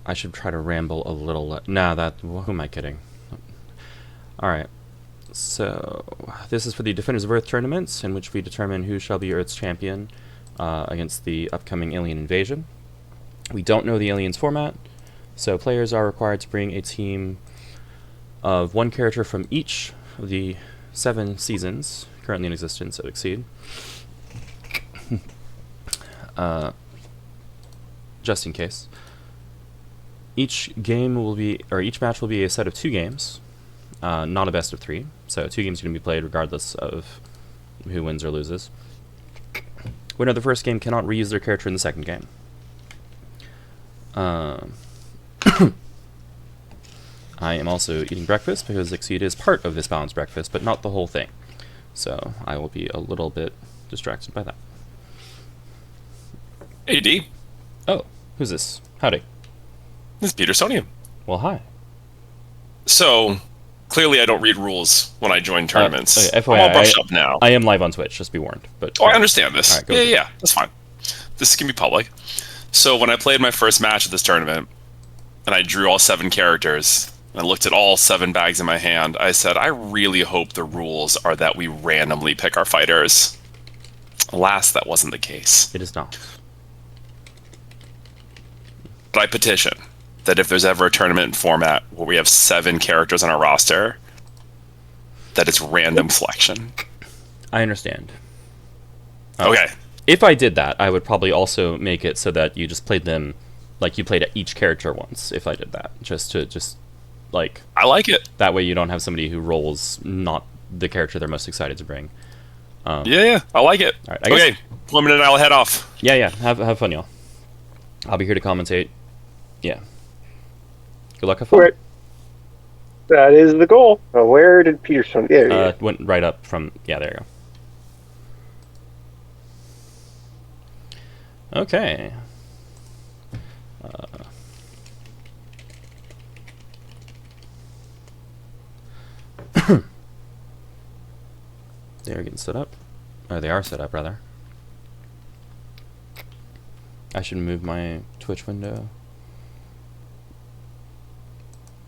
I should try to ramble a little. Nah, who am I kidding? Alright, so this is for the Defenders of Earth tournaments, in which we determine who shall be Earth's champion against the upcoming alien invasion. We don't know the aliens' format, so players are required to bring a team of one character from each of the 7 seasons currently in existence of BfCDE. Just in case. Each match will be a set of 2 games, not a best of 3. So 2 games are going to be played regardless of who wins or loses. Winner of the first game cannot reuse their character in the second game. I am also eating breakfast because BfCDE is part of this balanced breakfast, but not the whole thing. So I will be a little bit distracted by that. Hey, D. Oh, who's this? Howdy. This is Petersonian. Well, hi. So, clearly I don't read rules when I join tournaments. Okay, I'm all brushed up now. I am live on Twitch, just be warned. But I understand this. Right, yeah, that's fine. This can be public. So when I played my first match at this tournament, and I drew all 7 characters, and I looked at all 7 bags in my hand, I said, I really hope the rules are that we randomly pick our fighters. Alas, that wasn't the case. It is not. But I petition that if there's ever a tournament format where we have 7 characters on our roster, that it's random selection. I understand. Okay. If I did that, I would probably also make it so that you just played them like you played each character once, if I did that. Like... I like it. That way you don't have somebody who rolls not the character they're most excited to bring. Yeah, I like it. All right, okay, Poiman and I will head off. Yeah, have fun, y'all. I'll be here to commentate. Yeah. Good luck, have fun. Right. That is the goal. Where did Peterson? Yeah. Went right up from... Yeah, there you go. Okay. They're getting set up. Or they are set up, rather. I should move my Twitch window.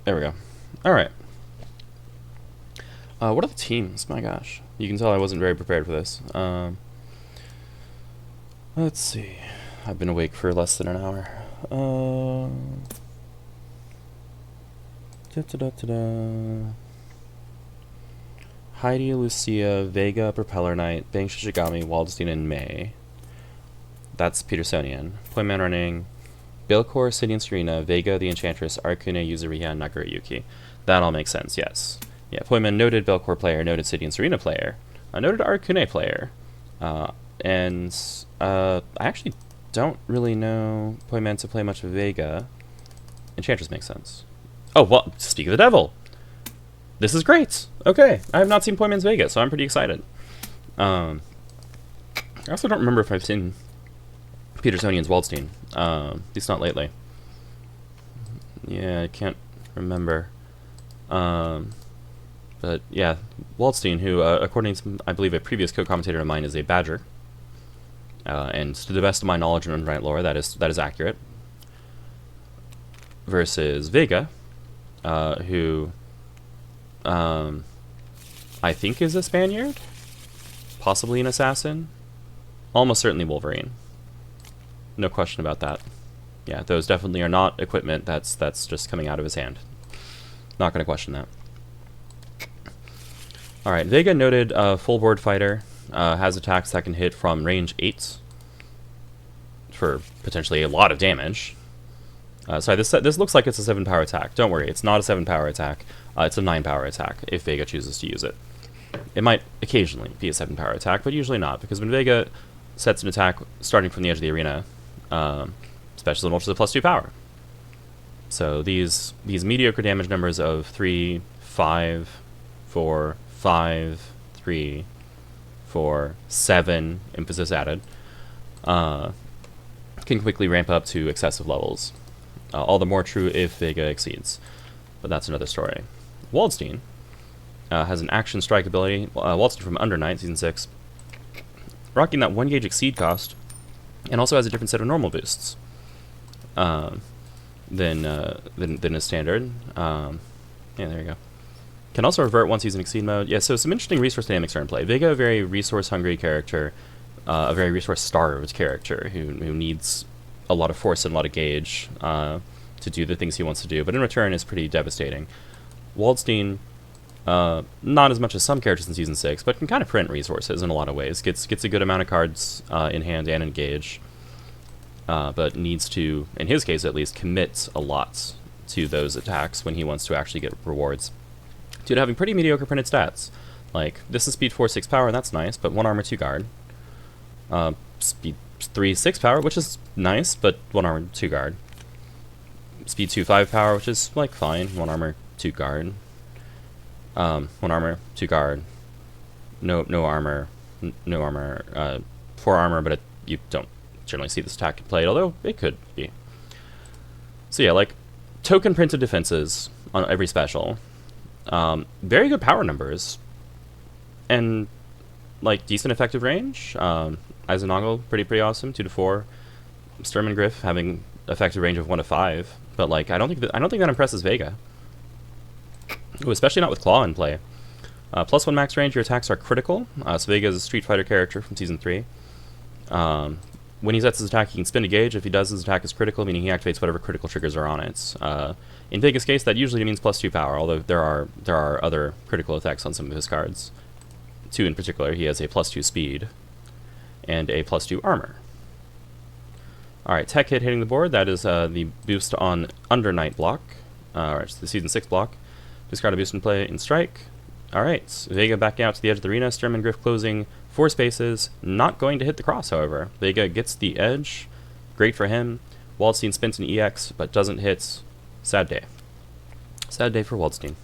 There we go. Alright. What are the teams? My gosh. You can tell I wasn't very prepared for this. Let's see. I've been awake for less than an hour. Heidi, Lucia, Vega, Propeller Knight, Bang Shishigami, Waldstein, and May. That's Petersonian. Poiman running Bilkor, City and Serena, Vega, the Enchantress, Arcune, Yuzuriha, and Nagurayuki. That all makes sense, yes. Yeah, Poiman, noted Belcor player, noted City and Serena player, noted Arcune player, and I actually don't really know Poiman to play much of Vega. Enchantress makes sense. Oh, well, speak of the devil! This is great! Okay, I have not seen Poiman's Vega, so I'm pretty excited. I also don't remember if I've seen Petersonian's Waldstein, at least not lately. Yeah, I can't remember. But yeah, Waldstein, who, according to, I believe, a previous co-commentator of mine, is a badger. And to the best of my knowledge and Unright lore, that is accurate. Versus Vega, who I think is a Spaniard, possibly an assassin, almost certainly Wolverine. No question about that. Yeah, those definitely are not equipment that's just coming out of his hand. Not going to question that. Alright, Vega, noted full board fighter, has attacks that can hit from range 8 for potentially a lot of damage. Sorry, this looks like it's a 7 power attack. Don't worry, it's not a 7 power attack. It's a 9 power attack if Vega chooses to use it. It might occasionally be a 7 power attack, but usually not, because when Vega sets an attack starting from the edge of the arena, special launches a +2 power. So these mediocre damage numbers of 3, 5, 4, 5, 3, 4, 7, emphasis added, can quickly ramp up to excessive levels. All the more true if Vega exceeds, but that's another story. Waldstein has an action strike ability. Waldstein from Under Night, Season 6, rocking that 1 gauge exceed cost, and also has a different set of normal boosts. than his standard. Yeah, there you go. Can also revert once he's in exceed mode. Yeah, so some interesting resource dynamics are in play. Vega, a very resource-hungry character, a very resource-starved character who needs a lot of force and a lot of gauge to do the things he wants to do, but in return is pretty devastating. Waldstein, not as much as some characters in Season 6, but can kind of print resources in a lot of ways. Gets a good amount of cards in hand and engage, but needs to, in his case at least, commit a lot to those attacks when he wants to actually get rewards. Due to having pretty mediocre printed stats. Like, this is speed 4, 6 power, and that's nice, but 1 armor, 2 guard. Speed 3, 6 power, which is nice, but 1 armor, 2 guard. Speed 2, 5 power, which is, like, fine. 1 armor, 2 guard. 1 armor, 2 guard. No armor. 4 armor, but you don't generally see this attack played, although it could be. So yeah, like, token printed defenses on every special. Very good power numbers. And, like, decent effective range. Eisenogel, pretty awesome, 2 to 4. Sturm and Griff having effective range of 1 to 5. But, like, I don't think that impresses Vega. Ooh, especially not with Claw in play. Plus 1 max range, your attacks are critical. So Vega is a Street Fighter character from Season 3. When he sets his attack, he can spin a gauge. If he does, his attack is critical, meaning he activates whatever critical triggers are on it. In Vega's case, that usually means plus 2 power, although there are other critical effects on some of his cards. 2 in particular, he has a plus 2 speed and a plus 2 armor. Alright, tech hit hitting the board. That is the boost on Under Night block, or the Season 6 block. Discard a boost and play in strike. Alright, Vega backing out to the edge of the arena. Sturm and Griff closing 4 spaces. Not going to hit the cross, however. Vega gets the edge. Great for him. Waldstein spins an EX, but doesn't hit. Sad day. Sad day for Waldstein.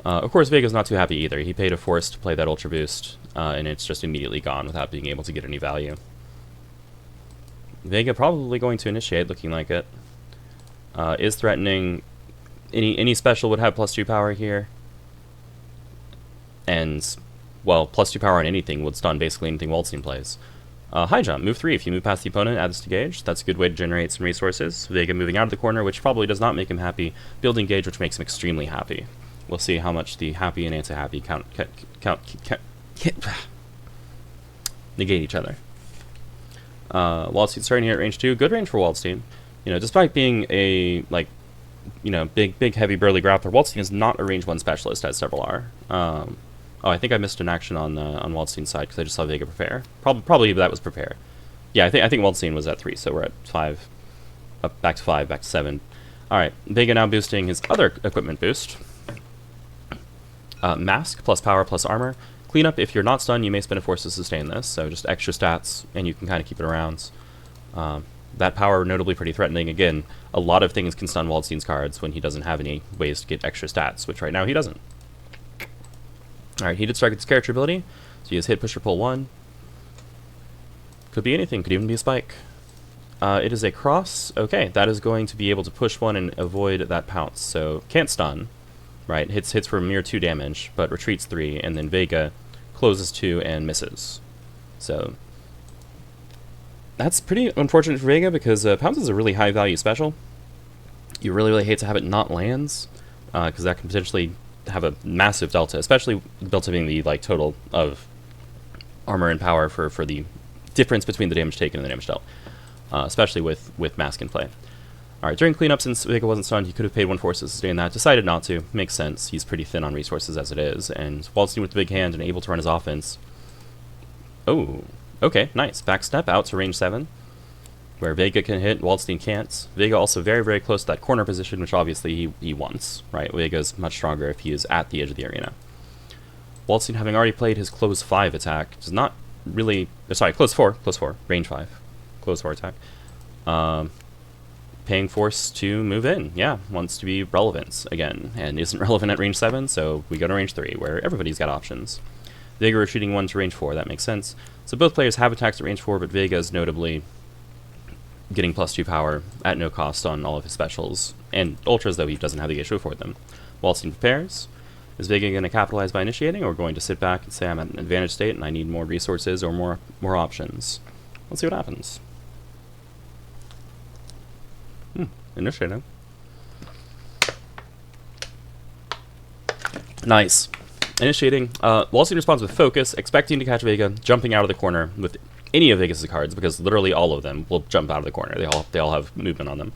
Of course, Vega's not too happy either. He paid a force to play that Ultra Boost, and it's just immediately gone without being able to get any value. Vega probably going to initiate, looking like it. Is threatening. Any special would have plus 2 power here. And, well, plus 2 power on anything would stun basically anything Waldstein plays. High jump, move 3. If you move past the opponent, add this to gauge. That's a good way to generate some resources. Vega moving out of the corner, which probably does not make him happy. Building gauge, which makes him extremely happy. We'll see how much the happy and anti-happy negate each other. Waldstein starting here at range 2. Good range for Waldstein. You know, despite being a, like, you know, big, heavy, burly grappler, Waldstein is not a range 1 specialist, as several are. Oh, I think I missed an action on Waldstein's side because I just saw Vega prepare. Probably that was prepare. Yeah, I think Waldstein was at 3, so we're at 5. Up back to 5, back to 7. Alright, Vega now boosting his other equipment boost. Mask, plus power, plus armor. Cleanup, if you're not stunned, you may spend a force to sustain this, so just extra stats, and you can kind of keep it around. That power, notably pretty threatening. Again, a lot of things can stun Waldstein's cards when he doesn't have any ways to get extra stats, which right now he doesn't. Alright, he did strike with his character ability, so he has hit, push, or pull 1. Could be anything, could even be a spike. It is a cross. Okay, that is going to be able to push 1 and avoid that pounce, so can't stun. Right, hits for a mere 2 damage, but retreats 3, and then Vega closes 2 and misses. So that's pretty unfortunate for Vega because Pounce is a really high value special. You really hate to have it not lands, because that can potentially have a massive delta, especially delta being the like total of armor and power for the difference between the damage taken and the damage dealt, especially with Mask in play. Alright, during cleanup, since Vega wasn't stunned, he could have paid 1 force to sustain that. Decided not to. Makes sense. He's pretty thin on resources as it is. And Waldstein with the big hand and able to run his offense. Oh, okay, nice. Backstep out to range 7, where Vega can hit, Waldstein can't. Vega also very close to that corner position, which obviously he wants, right? Vega's much stronger if he is at the edge of the arena. Waldstein, having already played his close 5 attack, does not really... Sorry, close 4, range 5. Close 4 attack. Paying force to move in, yeah, wants to be relevant again, and isn't relevant at range 7, so we go to range 3, where everybody's got options. Vega retreating 1 to range 4, that makes sense. So both players have attacks at range 4, but Vega is notably getting plus 2 power at no cost on all of his specials, and ultras, though he doesn't have the issue for them. Waldstein prepares. Is Vega going to capitalize by initiating, or going to sit back and say, I'm at an advantage state and I need more resources or more options? Let's see what happens. Initiating. Nice. Initiating. Waldstein responds with focus, expecting to catch Vega, jumping out of the corner with any of Vegas' cards, because literally all of them will jump out of the corner. They all have movement on them.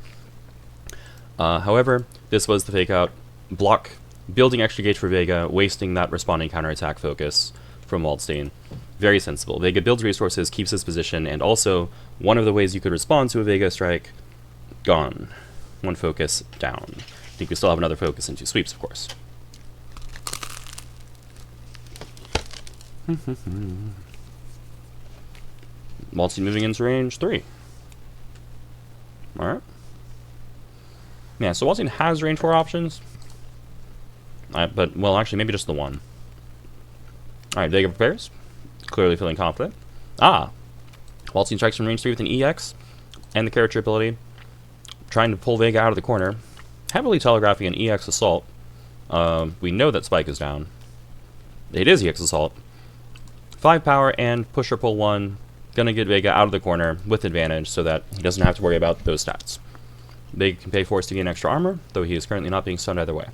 However, this was the fake out block, building extra gauge for Vega, wasting that responding counterattack focus from Waldstein. Very sensible. Vega builds resources, keeps his position, and also one of the ways you could respond to a Vega strike, gone. One focus down. You could still have another focus and 2 sweeps, of course. Waldstein moving into range 3. Alright. Yeah, so Waldstein has range 4 options. But, well, actually, maybe just the one. Alright, Vega prepares. Clearly feeling confident. Waldstein strikes from range 3 with an EX and the character ability. Trying to pull Vega out of the corner. Heavily telegraphing an EX assault. We know that Spike is down. It is EX assault. 5 power and push or pull 1. Gonna get Vega out of the corner with advantage so that he doesn't have to worry about those stats. Vega can pay force to gain extra armor, though he is currently not being stunned either way.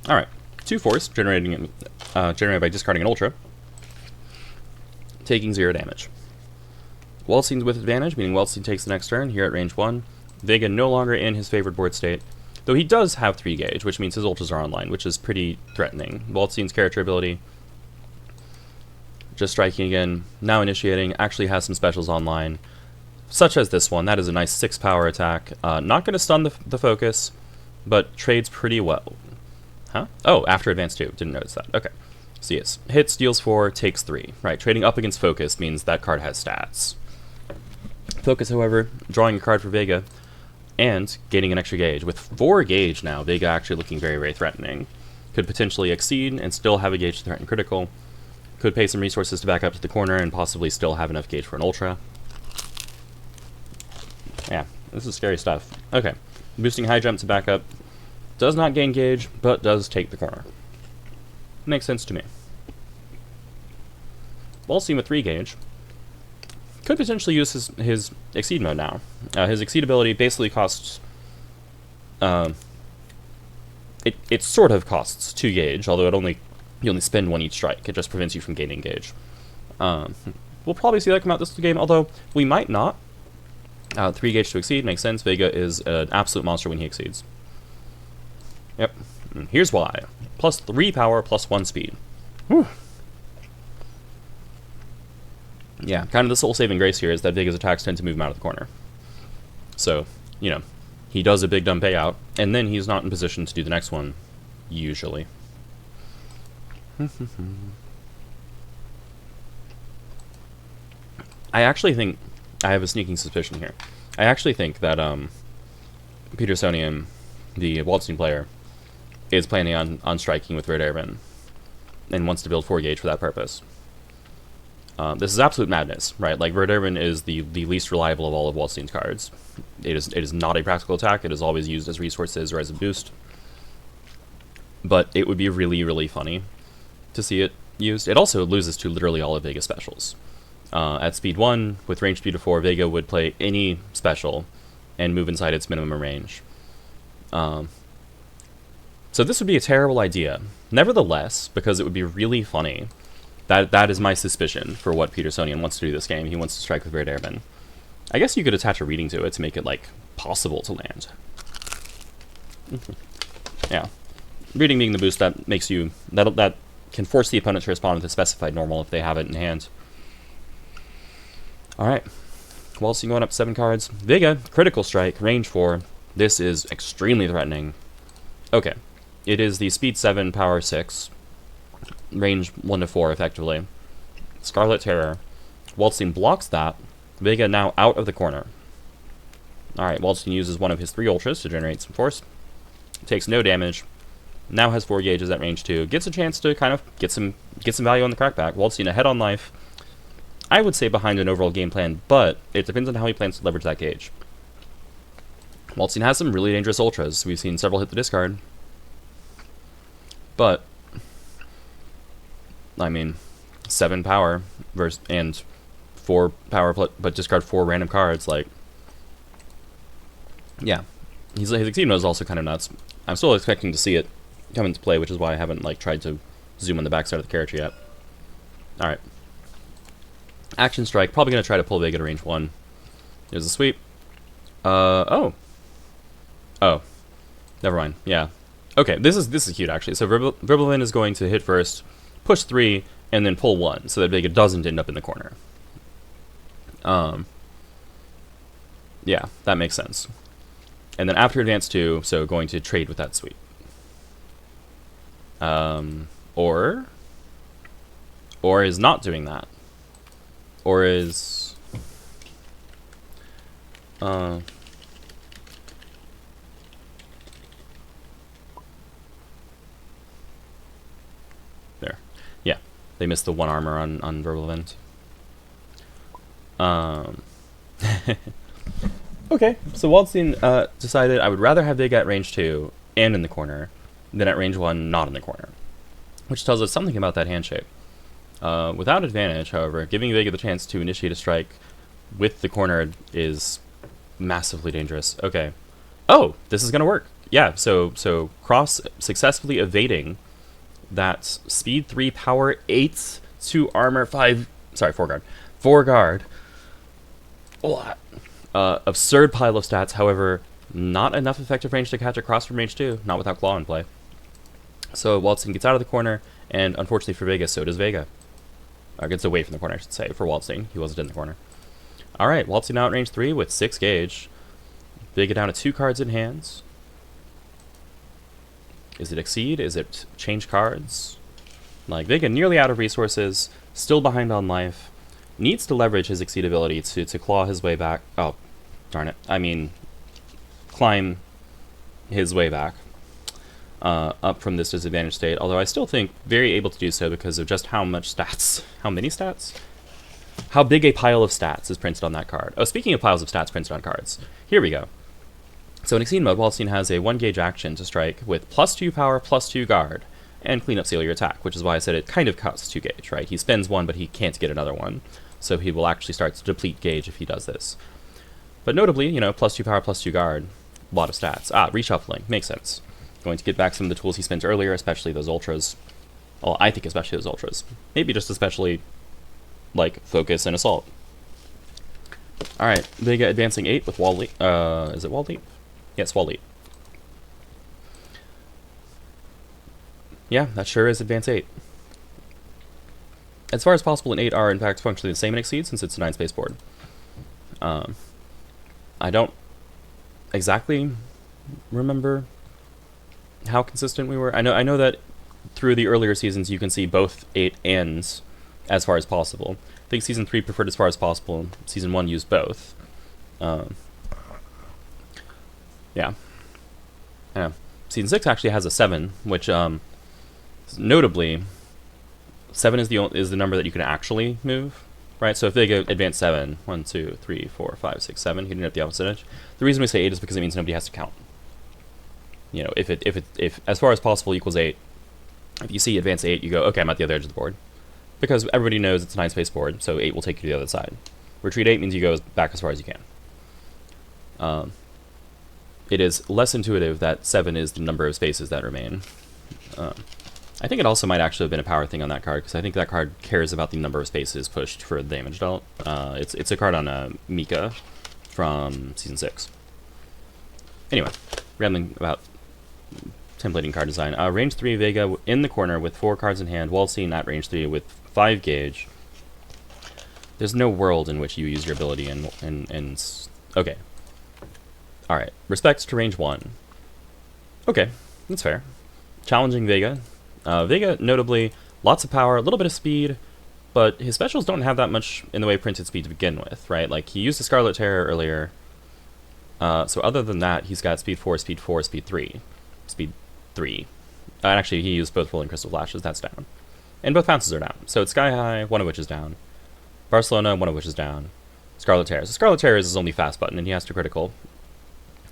Alright, 2 force, generated by discarding an ultra. Taking 0 damage. Waldstein's with advantage, meaning Waldstein takes the next turn, here at range 1. Vega no longer in his favored board state, though he does have 3 gauge, which means his ultras are online, which is pretty threatening. Waldstein's character ability, just striking again, now initiating, actually has some specials online, such as this one. That is a nice 6 power attack. Not going to stun the focus, but trades pretty well. Huh? Oh, after advance 2. Didn't notice that. Okay. So yes, hits, deals 4, takes 3. Right, trading up against focus means that card has stats. Focus, however, drawing a card for Vega, and gaining an extra gauge. With 4 gauge now, Vega actually looking very, very threatening. Could potentially exceed and still have a gauge to threaten critical. Could pay some resources to back up to the corner and possibly still have enough gauge for an ultra. Yeah, this is scary stuff. Okay, boosting high jump to back up. Does not gain gauge, but does take the corner. Makes sense to me. Waldstein with 3 gauge. Could potentially use his Exceed mode now. His Exceed ability basically costs... It sort of costs 2 gauge, although you only spend 1 each strike. It just prevents you from gaining gauge. We'll probably see that come out this game, although we might not. 3 gauge to Exceed makes sense. Vega is an absolute monster when he exceeds. Yep. And here's why. Plus 3 power, plus 1 speed. Whew. Yeah, kind of the sole saving grace here is that Vega's attacks tend to move him out of the corner. So, you know, he does a big dumb payout, and then he's not in position to do the next one, usually. I actually think, I have a sneaking suspicion here. I actually think that Petersonian, the Waldstein player, is planning on striking with Red Airman, and wants to build 4 gauge for that purpose. This is absolute madness, right? Like, Red Airman is the least reliable of all of Waldstein's cards. It is not a practical attack. It is always used as resources or as a boost. But it would be really, really funny to see it used. It also loses to literally all of Vega's specials. At speed 1, with range speed of 4, Vega would play any special and move inside its minimum range. So this would be a terrible idea. Nevertheless, because it would be really funny, that is my suspicion for what Petersonian wants to do this game. He wants to strike with Red Airman. I guess you could attach a reading to it to make it, like, possible to land. Yeah. Reading being the boost that makes you... that can force the opponent to respond with a specified normal if they have it in hand. Alright. Waldstein going up 7 cards. Vega, critical strike, range 4. This is extremely threatening. Okay. It is the speed 7, power 6. Range 1 to 4, effectively. Scarlet Terror. Waldstein blocks that. Vega now out of the corner. Alright, Waldstein uses one of his 3 ultras to generate some force. Takes no damage. Now has 4 gauges at range 2. Gets a chance to kind of get some value on the crackback. Waldstein ahead on life. I would say behind an overall game plan, but it depends on how he plans to leverage that gauge. Waldstein has some really dangerous ultras. We've seen several hit the discard. But, I mean, 7 power versus and 4 power, but discard 4 random cards. Like, yeah, his exceed mode is also kind of nuts. I'm still expecting to see it come into play, which is why I haven't like tried to zoom on the backside of the character yet. All right, action strike. Probably gonna try to pull Vega to range 1. There's a sweep. Oh, never mind. Yeah. Okay, this is cute actually. So Verbulin is going to hit first, push 3, and then pull 1, so that Vega doesn't end up in the corner. Yeah, that makes sense. And then after advance 2, so going to trade with that sweep. Or is not doing that. Or is there. Yeah, they missed the 1 armor on Verbal Event. Okay, so Waldstein decided I would rather have Vega at range 2 and in the corner than at range 1 not in the corner, which tells us something about that hand shape. Without advantage, however, giving Vega the chance to initiate a strike with the corner is massively dangerous. Okay. Oh, this is going to work. Yeah, so Cross successfully evading that speed 3, power 8 to armor 5, sorry, 4 guard. 4 guard. Absurd pile of stats, however, not enough effective range to catch a Cross from range 2, not without Claw in play. So Waldstein gets out of the corner, and unfortunately for Vega, so does Vega. Gets away from the corner, I should say, for Waldstein. He wasn't in the corner. Alright, Waldstein now at range 3 with 6 gauge. Vega down to 2 cards in hands. Is it exceed? Is it change cards? Like, Vega nearly out of resources, still behind on life. Needs to leverage his exceed ability to claw his way back. Oh, darn it. I mean, climb his way back up from this disadvantaged state. Although I still think very able to do so because of just how much stats. How many stats? How big a pile of stats is printed on that card. Oh, speaking of piles of stats printed on cards, here we go. So in Exceed mode, Waldstein has a 1 gauge action to strike with +2 power, +2 guard, and clean up seal your attack, which is why I said it kind of costs 2 gauge, right? He spends 1, but he can't get another one. So he will actually start to deplete gauge if he does this. But notably, you know, +2 power, +2 guard, a lot of stats. Reshuffling, makes sense. Going to get back some of the tools he spent earlier, especially those ultras. Well, I think especially those ultras. Maybe just especially, like, focus and assault. Alright, Vega advancing 8 with Wall Leap. Is it Wall Leap? Yes, Wall Leap. Yeah, that sure is advance 8. As far as possible, in 8 are in fact functionally the same in Exceed since it's a 9-space board. I don't exactly remember how consistent we were. I know that through the earlier seasons you can see both 8 ends as far as possible. I think Season 3 preferred as far as possible. Season 1 used both. Yeah. Season 6 actually has a 7, which notably 7 is the number that you can actually move, right? So if they go advance 7, 1, 2, 3, 4, 5, 6, 7, hitting at the opposite edge. The reason we say 8 is because it means nobody has to count. You know, if as far as possible equals 8, if you see advance 8, you go, okay, I'm at the other edge of the board. Because everybody knows it's a 9-space board, so 8 will take you to the other side. Retreat 8 means you go back as far as you can. It is less intuitive that 7 is the number of spaces that remain. I think it also might actually have been a power thing on that card, because I think that card cares about the number of spaces pushed for the damage dealt. It's a card on Mika from Season 6. Anyway, rambling about templating card design. Range 3 Vega in the corner with 4 cards in hand, Waldstein at range 3 with 5 gauge. There's no world in which you use your ability and okay. Alright, respects to range 1. Okay, that's fair. Challenging Vega. Vega, notably, lots of power, a little bit of speed, but his specials don't have that much in the way of printed speed to begin with, right? Like, he used the Scarlet Terror earlier, so other than that, he's got speed 4, speed 4, speed 3. Speed 3. And actually, he used both Rolling Crystal Flashes, that's down. And both bounces are down. So it's Sky High, one of which is down. Barcelona, one of which is down. Scarlet Terror. So Scarlet Terror is his only fast button, and he has to critical.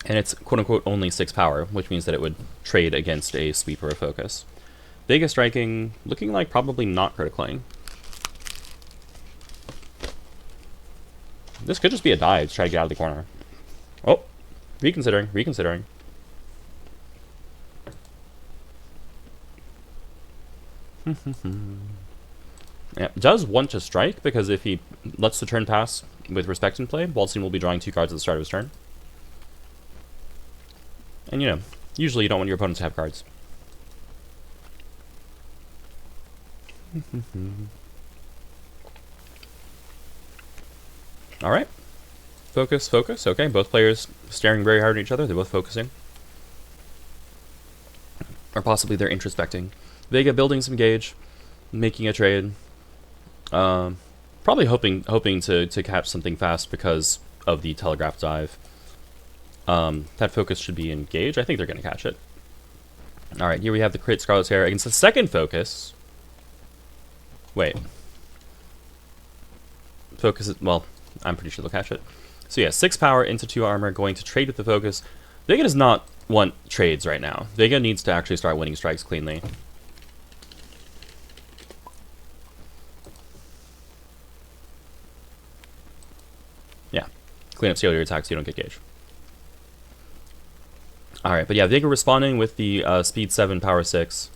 And it's quote-unquote only 6 power, which means that it would trade against a sweep or a focus. Vega striking, looking like probably not criticaling. This could just be a dive to try to get out of the corner. Oh, reconsidering. Yeah, does want to strike, because if he lets the turn pass with respect in play, Waldstein will be drawing 2 cards at the start of his turn. And you know, usually you don't want your opponents to have cards. Alright. Focus. Okay, both players staring very hard at each other. They're both focusing. Or possibly they're introspecting. Vega building some gauge, making a trade. Probably hoping to catch something fast because of the telegraph dive. That focus should be engaged. I think they're going to catch it. Alright, here we have the crit Scarlet's Hair against the second focus. Wait. Focus is, well, I'm pretty sure they'll catch it. So yeah, 6 power into 2 armor, going to trade with the focus. Vega does not want trades right now. Vega needs to actually start winning strikes cleanly. Yeah, clean up steal your attacks so you don't get gauge. Alright, but yeah, Vega responding with the speed 7, power 6.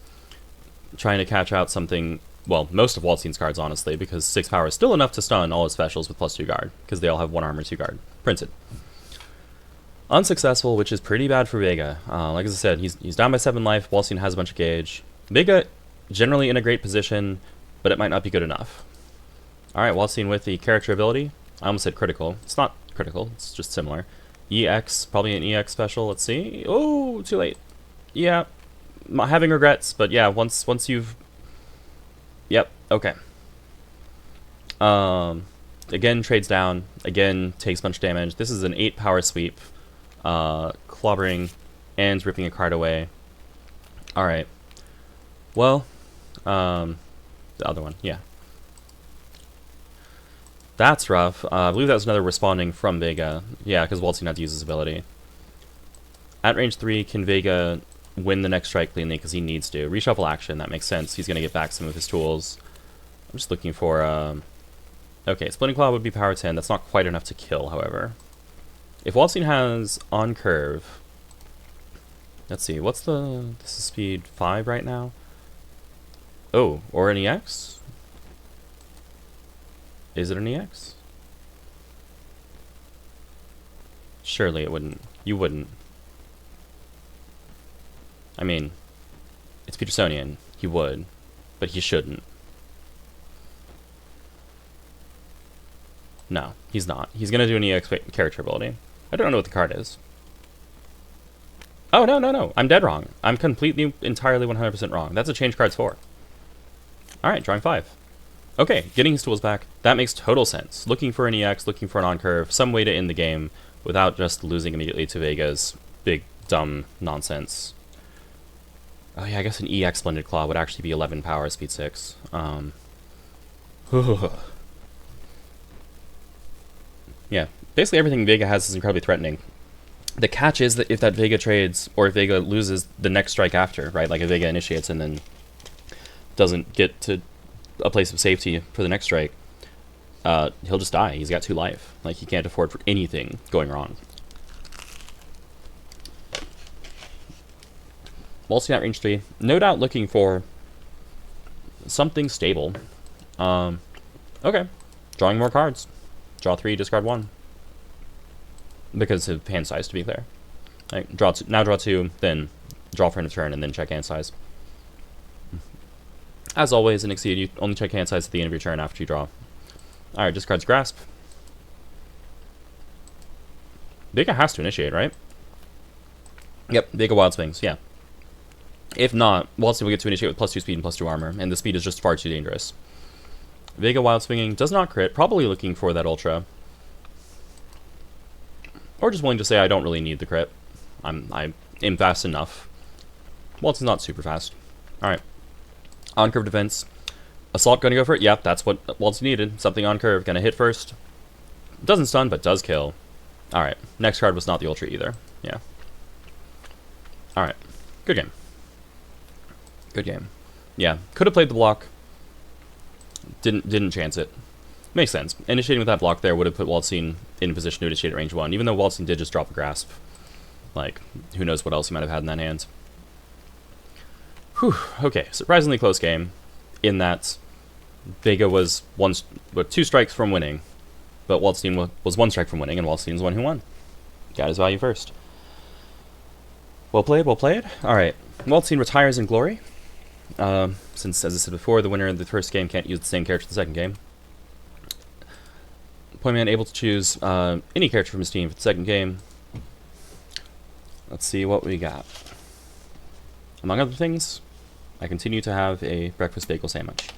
Trying to catch out something, well, most of Waldstein's cards, honestly, because 6 power is still enough to stun all his specials with +2 guard, because they all have 1 armor, 2 guard. Printed. Unsuccessful, which is pretty bad for Vega. Like I said, he's down by 7 life, Waldstein has a bunch of gauge. Vega, generally in a great position, but it might not be good enough. Alright, Waldstein with the character ability. I almost said critical. It's not critical, it's just similar. EX, probably an EX special, let's see. Oh, too late. Yeah, having regrets, but yeah, once you've... Yep, okay. Again, trades down. Again, takes a bunch of damage. This is an 8 power sweep. Clobbering and ripping a card away. Alright. Well, the other one, yeah. That's rough. I believe that was another responding from Vega. Yeah, because Waldstein had to use his ability. At range 3, can Vega win the next strike cleanly? Because he needs to. Reshuffle action, that makes sense. He's going to get back some of his tools. I'm just looking for... Okay, Splitting Claw would be power 10. That's not quite enough to kill, however. If Waldstein has on curve... Let's see, what's the... This is speed 5 right now? Oh, or an EX? Is it an EX? Surely it wouldn't. You wouldn't. I mean, it's Petersonian. He would, but he shouldn't. No, he's not. He's gonna do an EX character ability. I don't know what the card is. Oh, no. I'm dead wrong. I'm completely, entirely 100% wrong. That's a change cards 4. Alright, drawing 5. Okay, getting his tools back. That makes total sense. Looking for an EX, looking for an on-curve, some way to end the game without just losing immediately to Vega's big, dumb nonsense. Oh yeah, I guess an EX Splendid Claw would actually be 11 power, speed 6. Yeah, basically everything Vega has is incredibly threatening. The catch is that if that Vega trades, or if Vega loses the next strike after, right? Like if Vega initiates and then doesn't get to a place of safety for the next strike, he'll just die. He's got 2 life. Like, he can't afford for anything going wrong. Waldstein at range 3. No doubt looking for something stable. Okay. Drawing more cards. Draw 3, discard 1. Because of hand size, to be clear. Right, now draw 2, then draw for end of turn, and then check hand size. As always, in Exceed, you only check hand size at the end of your turn after you draw. Alright, discards Grasp. Vega has to initiate, right? Yep, Vega Wild Swings, yeah. If not, Waldstein will get to initiate with +2 speed and +2 armor, and the speed is just far too dangerous. Vega Wild Swinging does not crit, probably looking for that Ultra. Or just willing to say, I don't really need the crit. I am fast enough. Waldstein's not super fast. Alright. On curve defense. Assault gonna go for it? Yep, that's what Waldstein needed. Something on curve. Gonna hit first. Doesn't stun, but does kill. Alright. Next card was not the Ultra either. Yeah. Alright. Good game. Good game. Yeah. Could have played the block. Didn't chance it. Makes sense. Initiating with that block there would have put Waldstein in a position to initiate at range 1, even though Waldstein did just drop a grasp. Like, who knows what else he might have had in that hand. Whew, okay, surprisingly close game, in that Vega was 2 strikes from winning, but Waldstein was 1 strike from winning, and Waldstein's the one who won. Got his value first. Well played, well played. Alright, Waldstein retires in glory. Since, as I said before, the winner of the first game can't use the same character in the second game. Poiman able to choose any character from his team for the second game. Let's see what we got. Among other things, I continue to have a breakfast bagel sandwich.